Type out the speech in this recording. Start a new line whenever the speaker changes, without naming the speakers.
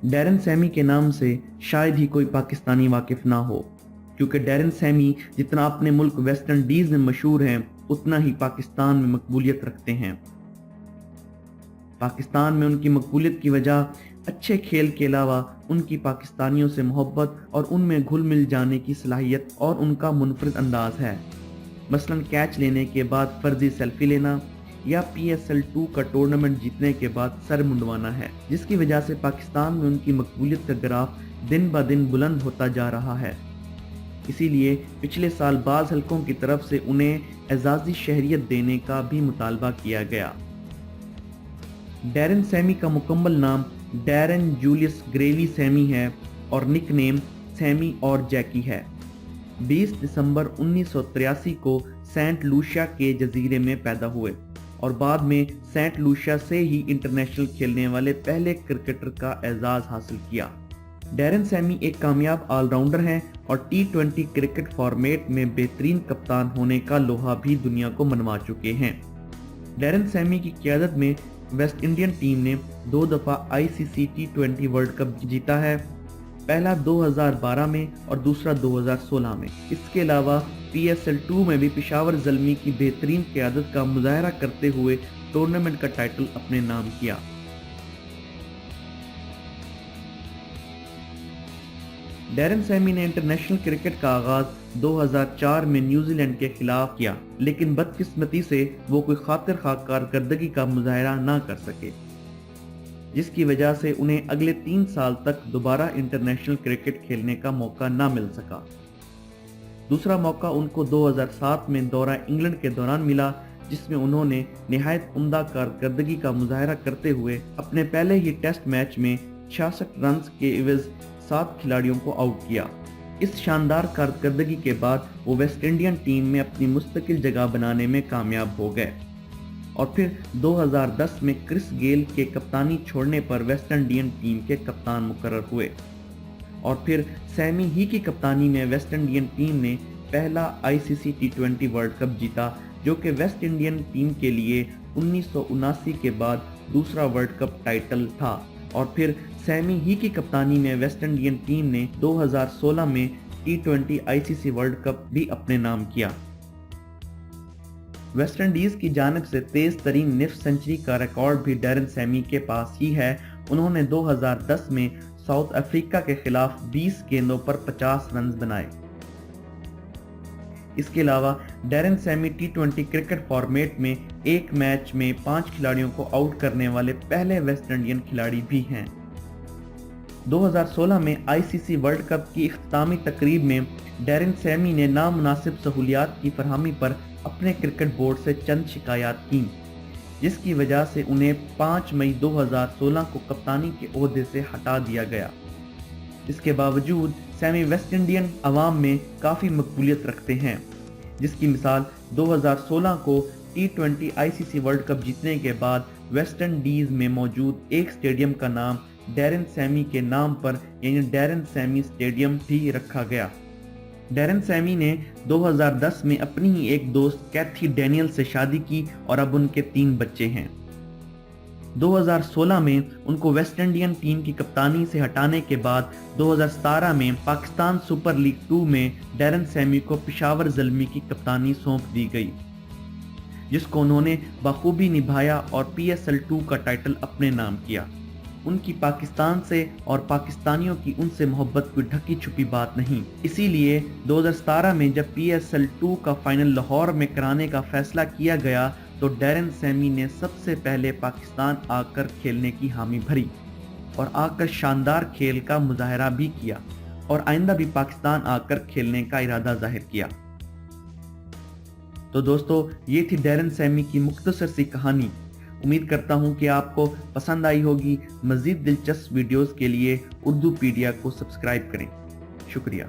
Darren Sami के नाम से शायद ही कोई पाकिस्तानी वाकिफ ना हो, क्योंकि डैरेन सैमी जितना अपने मुल्क वेस्ट इंडीज़ में मशहूर हैं, उतना ही पाकिस्तान में मकबूलियत रखते हैं। पाकिस्तान में उनकी मकबूलियत की वजह अच्छे खेल के अलावा उनकी पाकिस्तानियों से मोहब्बत और उनमें घुल मिल जाने की सलाहियत और उनका मुनफरिद अंदाज है। मसलन कैच लेने के बाद फर्जी सेल्फी लेना या PSL 2 का टूर्नामेंट जीतने के बाद सर मुंडवाना है, जिसकी वजह से पाकिस्तान में उनकी मकबूलियत का ग्राफ दिन ब दिन बुलंद होता जा रहा है। इसीलिए पिछले साल बाज़ हलकों की तरफ से उन्हें एजाज़ी शहरियत देने का भी मुतालबा किया गया। डैरेन सैमी का मुकम्मल नाम डैरेन जूलियस ग्रेली सैमी है और निक नेम सैमी और जैकी है। 20 दिसंबर 1983 को सेंट लूशिया के जजीरे में पैदा हुए और बाद में सेंट लूशिया से ही इंटरनेशनल खेलने वाले पहले क्रिकेटर का एजाज़ हासिल किया। डैरेन सैमी एक कामयाब ऑलराउंडर हैं और T20 क्रिकेट फॉर्मेट में बेहतरीन कप्तान होने का लोहा भी दुनिया को मनवा चुके हैं। डैरेन सैमी की क़यादत में वेस्ट इंडियन टीम ने 2 दफ़ा ICC T20 वर्ल्ड कप जीता है, पहला 2012 में और दूसरा 2016 में। इसके अलावा PSL 2 में भी पेशावर ज़ल्मी की बेहतरीन क़यादत का मुज़ाहरा करते हुए टूर्नामेंट का टाइटल अपने नाम किया। डैरेन सैमी ने इंटरनेशनल क्रिकेट का आगाज़ 2004 में न्यूजीलैंड के खिलाफ किया, लेकिन बदकिस्मती से वो कोई खातिर खा कारकर्दगी का मुज़ाहरा ना कर सके, जिसकी वजह से उन्हें अगले 3 साल तक दोबारा इंटरनेशनल क्रिकेट खेलने का मौका ना मिल सका। दूसरा मौका उनको 2007 में दौरा इंग्लैंड के दौरान मिला, जिसमें उन्होंने निहायत उम्दा कारकर्दगी का मुज़ाहरा करते हुए अपने पहले ही टेस्ट मैच में 66 रन के एवज 7 खिलाड़ियों को आउट किया। इस शानदार कारकर्दगी के बाद वो वेस्ट इंडियन टीम में अपनी मुस्तकिल जगह बनाने में कामयाब हो गए और फिर 2010 में क्रिस गेल के कप्तानी छोड़ने पर वेस्ट इंडियन टीम के कप्तान मुकर्रर हुए और फिर सैमी ही की कप्तानी में वेस्ट इंडियन टीम ने पहला ICC T20 वर्ल्ड कप जीता, जो कि वेस्ट इंडियन टीम के लिए 1979 के बाद दूसरा वर्ल्ड कप टाइटल था। और फिर सैमी ही की कप्तानी में वेस्ट इंडियन टीम ने 2016 में T20 ICC वर्ल्ड कप भी अपने नाम किया। वेस्ट इंडीज की जानिब से तेज तरीन निफ सेंचुरी का रिकॉर्ड भी डैरेन सैमी के पास ही है। उन्होंने 2010 में साउथ अफ्रीका के खिलाफ 20 गेंदों पर 50 रन बनाए। इसके अलावा Darren Sami T20 cricket format में एक मैच में 5 खिलाड़ियों को आउट करने वाले पहले वेस्ट इंडियन खिलाड़ी भी हैं। 2016 में ICC वर्ल्ड कप की इख्तितामी तकरीब में डैरेन सैमी ने नामुनासिब सहूलियात की फरहमी पर अपने क्रिकेट बोर्ड से चंद शिकायत की, जिसकी वजह से उन्हें 5 मई 2016 को कप्तानी के ओहदे से हटा दिया गया। इसके बावजूद सैमी वेस्ट इंडियन अवाम में काफ़ी मकबूलियत रखते हैं, जिसकी मिसाल 2016 को T20 ICC वर्ल्ड कप जीतने के बाद वेस्ट इंडीज़ में मौजूद एक स्टेडियम का नाम डैरेन सैमी के नाम पर यानी डैरेन सैमी स्टेडियम भी रखा गया। डैरेन सैमी ने 2010 में अपनी ही एक दोस्त कैथी डैनियल से शादी की और अब उनके 3 बच्चे हैं। 2016 में उनको वेस्ट इंडियन टीम की कप्तानी से हटाने के बाद 2017 में पाकिस्तान सुपर लीग 2 में डैरेन सैमी को पेशावर ज़ल्मी की कप्तानी सौंप दी गई, जिसको उन्होंने बखूबी निभाया और PSL 2 का टाइटल अपने नाम किया। उनकी पाकिस्तान से और पाकिस्तानियों की उनसे मोहब्बत कोई ढकी छुपी बात नहीं। इसीलिए 2017 में जब PSL 2 का फाइनल लाहौर में कराने का फैसला किया गया तो डैरेन सैमी ने सबसे पहले पाकिस्तान आकर खेलने की हामी भरी और आकर शानदार खेल का मुजाहरा भी किया और आइंदा भी पाकिस्तान आकर खेलने का इरादा जाहिर किया। तो दोस्तों, ये थी डैरेन सैमी की मुख्तसर सी कहानी। उम्मीद करता हूँ कि आपको पसंद आई होगी। मज़ीद दिलचस्प वीडियोस के लिए उर्दू पीडिया को सब्सक्राइब करें। शुक्रिया।